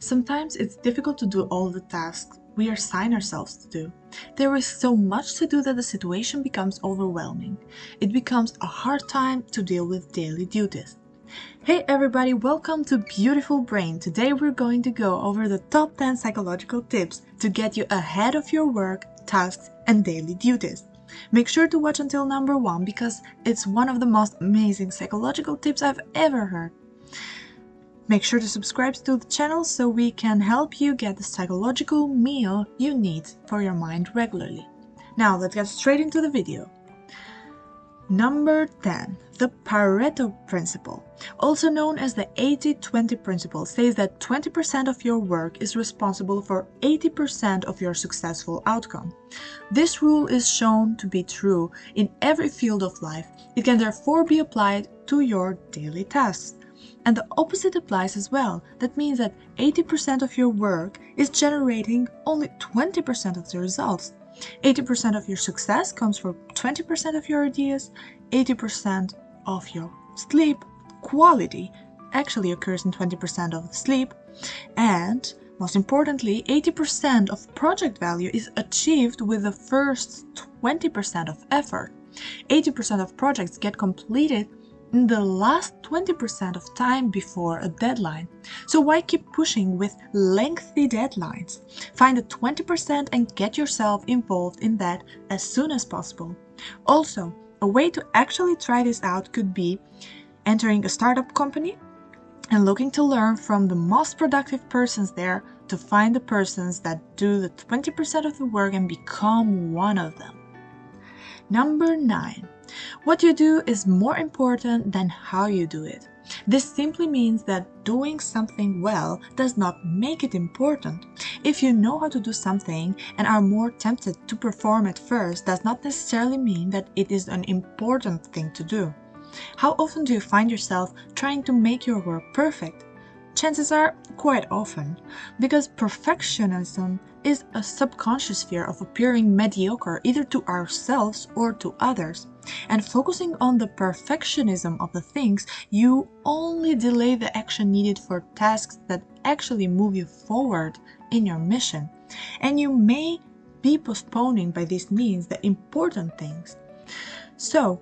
Sometimes it's difficult to do all the tasks we assign ourselves to do. There is so much to do that the situation becomes overwhelming. It becomes a hard time to deal with daily duties. Hey everybody, welcome to Beautiful Brain. Today we're going to go over the top 10 psychological tips to get you ahead of your work, tasks, and daily duties. Make sure to watch until number 1 because it's one of the most amazing psychological tips I've ever heard. Make sure to subscribe to the channel so we can help you get the psychological meal you need for your mind regularly. Now let's get straight into the video. Number 10. The Pareto Principle, also known as the 80-20 principle, says that 20% of your work is responsible for 80% of your successful outcome. This rule is shown to be true in every field of life. It can therefore be applied to your daily tasks. And the opposite applies as well. That means that 80% of your work is generating only 20% of the results. 80% of your success comes from 20% of your ideas. 80% of your sleep quality actually occurs in 20% of the sleep. And most importantly, 80% of project value is achieved with the first 20% of effort. 80% of projects get completed in the last 20% of time before a deadline. So why keep pushing with lengthy deadlines? Find the 20% and get yourself involved in that as soon as possible. Also, a way to actually try this out could be entering a startup company and looking to learn from the most productive persons there to find the persons that do the 20% of the work and become one of them. Number 9. What you do is more important than how you do it. This simply means that doing something well does not make it important. If you know how to do something and are more tempted to perform it first, does not necessarily mean that it is an important thing to do. How often do you find yourself trying to make your work perfect? Chances are quite often, because perfectionism is a subconscious fear of appearing mediocre either to ourselves or to others. And focusing on the perfectionism of the things, you only delay the action needed for tasks that actually move you forward in your mission. And you may be postponing by this means the important things. So,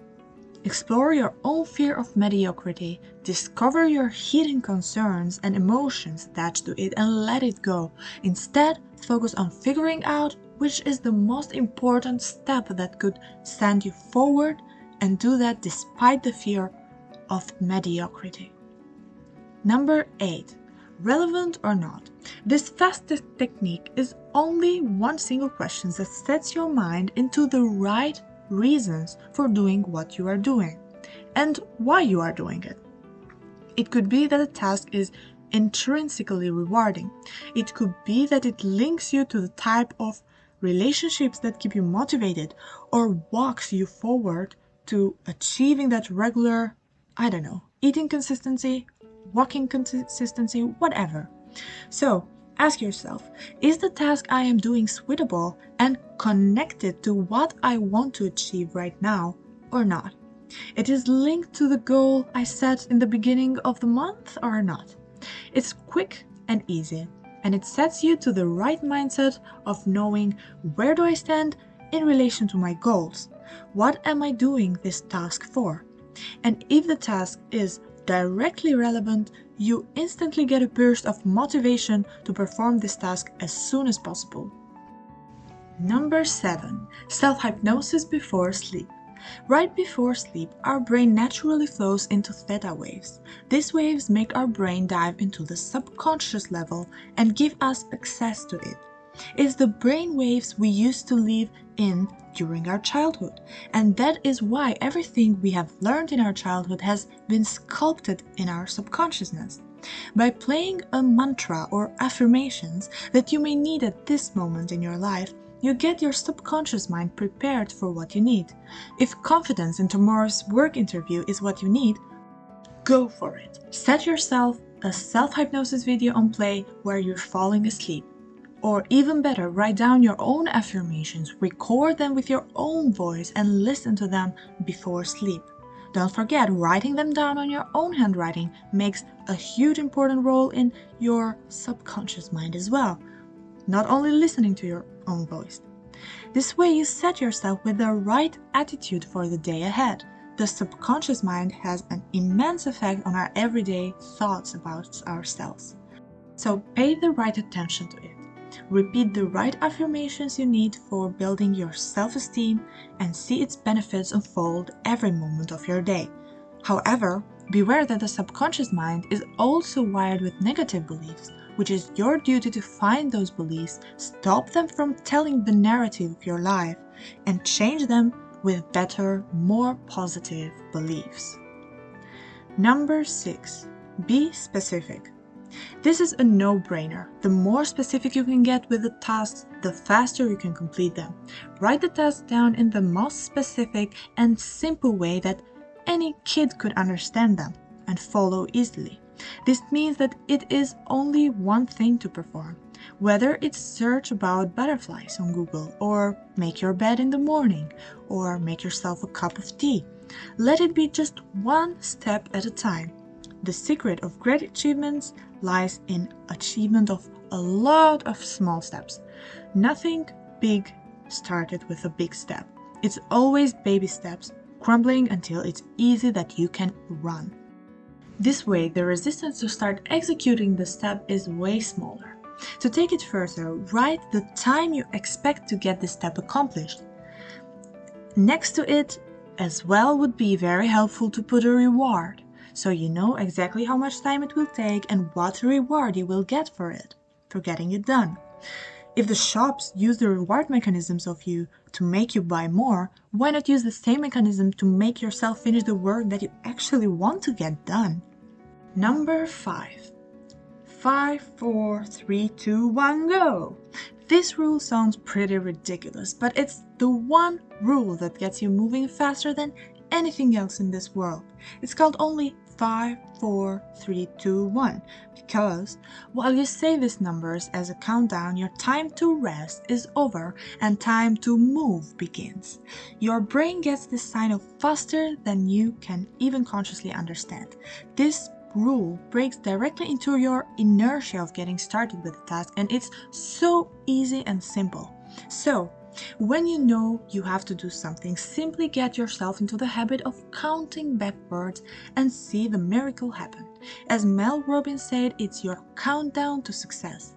explore your own fear of mediocrity, discover your hidden concerns and emotions attached to it and let it go. Instead, focus on figuring out which is the most important step that could send you forward, and do that despite the fear of mediocrity. Number 8. Relevant or not? This fastest technique is only one single question that sets your mind into the right reasons for doing what you are doing and why you are doing it. It could be that a task is intrinsically rewarding. It could be that it links you to the type of relationships that keep you motivated or walks you forward to achieving that regular, eating consistency, walking consistency, whatever. So, ask yourself, is the task I am doing suitable and connected to what I want to achieve right now or not? It is linked to the goal I set in the beginning of the month or not? It's quick and easy, and it sets you to the right mindset of knowing where do I stand in relation to my goals? What am I doing this task for? And if the task is directly relevant, you instantly get a burst of motivation to perform this task as soon as possible. Number 7. Self-hypnosis before sleep. Right before sleep, our brain naturally flows into theta waves. These waves make our brain dive into the subconscious level and give us access to it. It's the brain waves we used to live in during our childhood, and that is why everything we have learned in our childhood has been sculpted in our subconsciousness. By playing a mantra or affirmations that you may need at this moment in your life, you get your subconscious mind prepared for what you need. If confidence in tomorrow's work interview is what you need, go for it. Set yourself a self-hypnosis video on play where you're falling asleep. Or even better, write down your own affirmations, record them with your own voice and listen to them before sleep. Don't forget, writing them down on your own handwriting makes a huge important role in your subconscious mind as well, not only listening to your own voice. This way you set yourself with the right attitude for the day ahead. The subconscious mind has an immense effect on our everyday thoughts about ourselves. So pay the right attention to it. Repeat the right affirmations you need for building your self-esteem and see its benefits unfold every moment of your day. However, beware that the subconscious mind is also wired with negative beliefs, which is your duty to find those beliefs, stop them from telling the narrative of your life, and change them with better, more positive beliefs. Number 6. Be specific. This is a no-brainer. The more specific you can get with the tasks, the faster you can complete them. Write the tasks down in the most specific and simple way that any kid could understand them and follow easily. This means that it is only one thing to perform. Whether it's search about butterflies on Google, or make your bed in the morning, or make yourself a cup of tea. Let it be just one step at a time. The secret of great achievements lies in achievement of a lot of small steps. Nothing big started with a big step. It's always baby steps, crumbling until it's easy that you can run. This way, the resistance to start executing the step is way smaller. To take it further, write the time you expect to get this step accomplished. Next to it as well would be very helpful to put a reward, so you know exactly how much time it will take and what reward you will get for it, for getting it done. If the shops use the reward mechanisms of you to make you buy more, why not use the same mechanism to make yourself finish the work that you actually want to get done? Number 5. 5, 4, 3, 2, 1, go! This rule sounds pretty ridiculous, but it's the one rule that gets you moving faster than anything else in this world. It's called only 5, 4, 3, 2, 1, because while you say these numbers as a countdown, your time to rest is over and time to move begins. Your brain gets this sign faster than you can even consciously understand. This rule breaks directly into your inertia of getting started with the task, and it's so easy and simple. So, when you know you have to do something, simply get yourself into the habit of counting backwards and see the miracle happen. As Mel Robbins said, it's your countdown to success.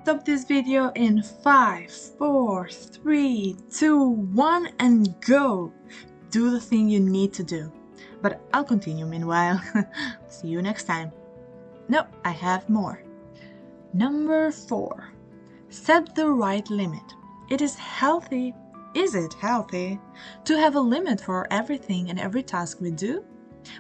Stop this video in 5, 4, 3, 2, 1 and go! Do the thing you need to do. But I'll continue meanwhile. See you next time. No, I have more. Number 4. Set the right limit. Is it healthy to have a limit for everything and every task we do?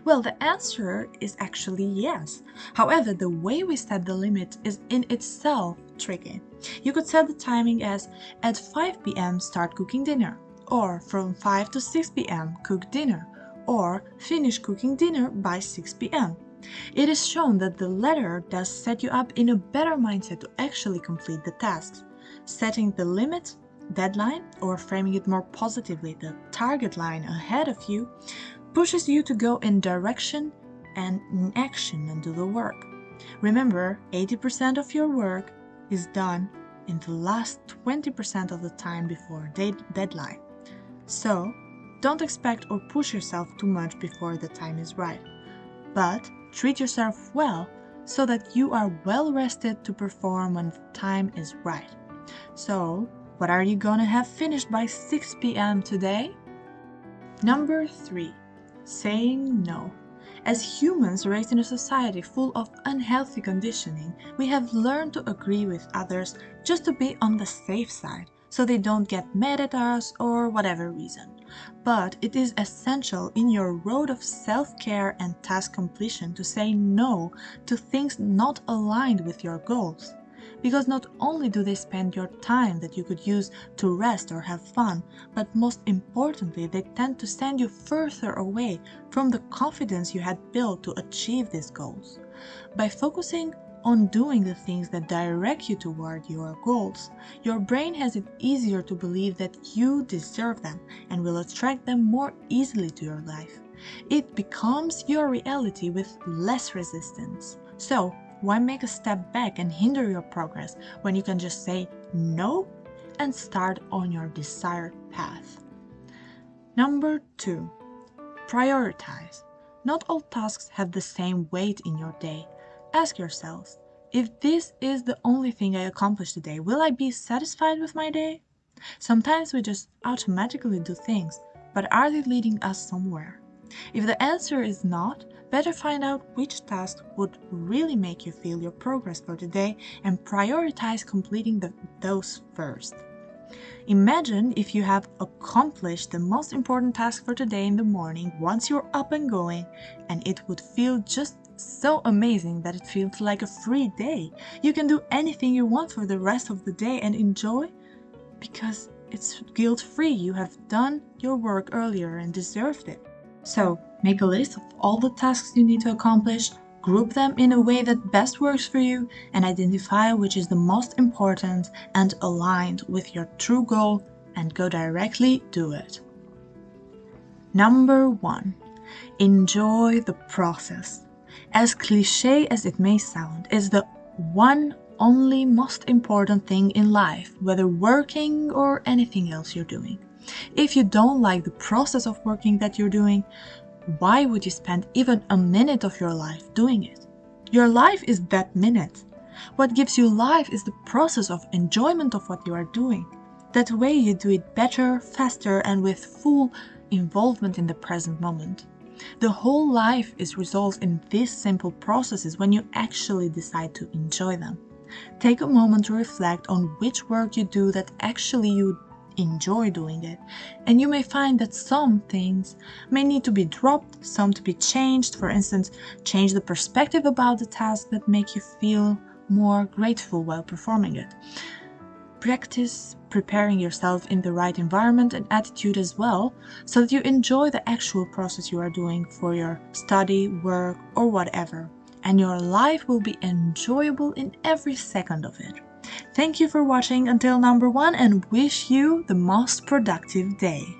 Well, the answer is actually yes. However, the way we set the limit is in itself tricky. You could set the timing as at 5 p.m. start cooking dinner, or from 5 to 6 p.m. cook dinner, or finish cooking dinner by 6 p.m. It is shown that the latter does set you up in a better mindset to actually complete the tasks. Setting the limit, deadline, or framing it more positively, the target line ahead of you, pushes you to go in direction and in action and do the work. Remember, 80% of your work is done in the last 20% of the time before deadline. So, don't expect or push yourself too much before the time is right, but treat yourself well so that you are well rested to perform when the time is right. So, what are you gonna have finished by 6 p.m. today? Number 3. Saying no. As humans raised in a society full of unhealthy conditioning, we have learned to agree with others just to be on the safe side, so they don't get mad at us or whatever reason. But it is essential in your road of self-care and task completion to say no to things not aligned with your goals. Because not only do they spend your time that you could use to rest or have fun, but most importantly, they tend to send you further away from the confidence you had built to achieve these goals. By focusing on doing the things that direct you toward your goals, your brain has it easier to believe that you deserve them and will attract them more easily to your life. It becomes your reality with less resistance. So, why make a step back and hinder your progress when you can just say no and start on your desired path? Number 2. Prioritize. Not all tasks have the same weight in your day. Ask yourselves, if this is the only thing I accomplish today, will I be satisfied with my day? Sometimes we just automatically do things, but are they leading us somewhere? If the answer is not, better find out which task would really make you feel your progress for today and prioritize completing those first. Imagine if you have accomplished the most important task for today in the morning once you're up and going, and it would feel just so amazing that it feels like a free day. You can do anything you want for the rest of the day and enjoy because it's guilt-free. You have done your work earlier and deserved it. So, make a list of all the tasks you need to accomplish, group them in a way that best works for you, and identify which is the most important and aligned with your true goal, and go directly do it. Number 1. Enjoy the process. As cliché as it may sound, it's the one only most important thing in life, whether working or anything else you're doing. If you don't like the process of working that you're doing, why would you spend even a minute of your life doing it? Your life is that minute. What gives you life is the process of enjoyment of what you are doing. That way you do it better, faster, and with full involvement in the present moment. The whole life is resolved in these simple processes when you actually decide to enjoy them. Take a moment to reflect on which work you do that actually you enjoy doing it, and you may find that some things may need to be dropped, some to be changed. For instance, change the perspective about the task that make you feel more grateful while performing it. Practice preparing yourself in the right environment and attitude as well, so that you enjoy the actual process you are doing for your study, work, or whatever, and your life will be enjoyable in every second of it. Thank you for watching until number 1 and wish you the most productive day.